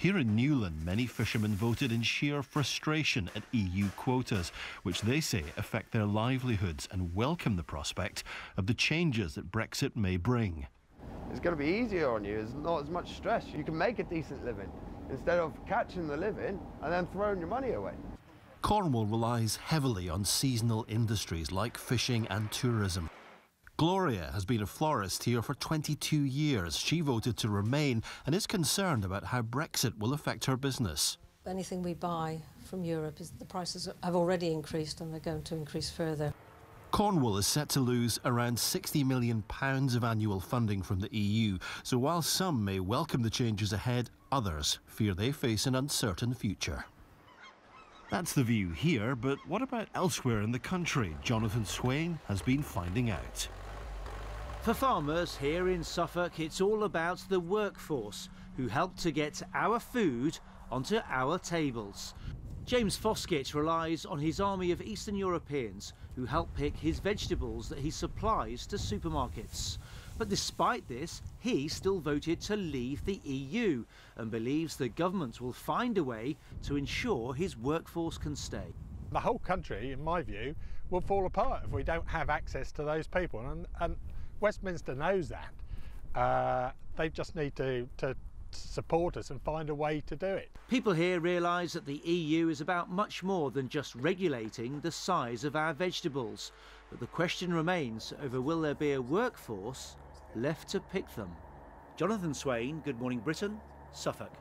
Here in Newland, many fishermen voted in sheer frustration at EU quotas, which they say affect their livelihoods, and welcome the prospect of the changes that Brexit may bring. It's going to be easier on you, there's not as much stress. You can make a decent living instead of catching the living and then throwing your money away. Cornwall relies heavily on seasonal industries like fishing and tourism. Gloria has been a florist here for 22 years. She voted to remain and is concerned about how Brexit will affect her business. Anything we buy from Europe, the prices have already increased and they're going to increase further. Cornwall is set to lose around £60 million of annual funding from the EU, so while some may welcome the changes ahead, others fear they face an uncertain future. That's the view here, but what about elsewhere in the country? Jonathan Swain has been finding out. For farmers here in Suffolk, it's all about the workforce who help to get our food onto our tables. James Foskett relies on his army of Eastern Europeans who help pick his vegetables that he supplies to supermarkets. But despite this, he still voted to leave the EU and believes the government will find a way to ensure his workforce can stay. The whole country, in my view, will fall apart if we don't have access to those people, and Westminster knows that. They just need to support us and find a way to do it. People here realise that the EU is about much more than just regulating the size of our vegetables. But the question remains over will there be a workforce left to pick them? Jonathan Swain, Good Morning Britain, Suffolk.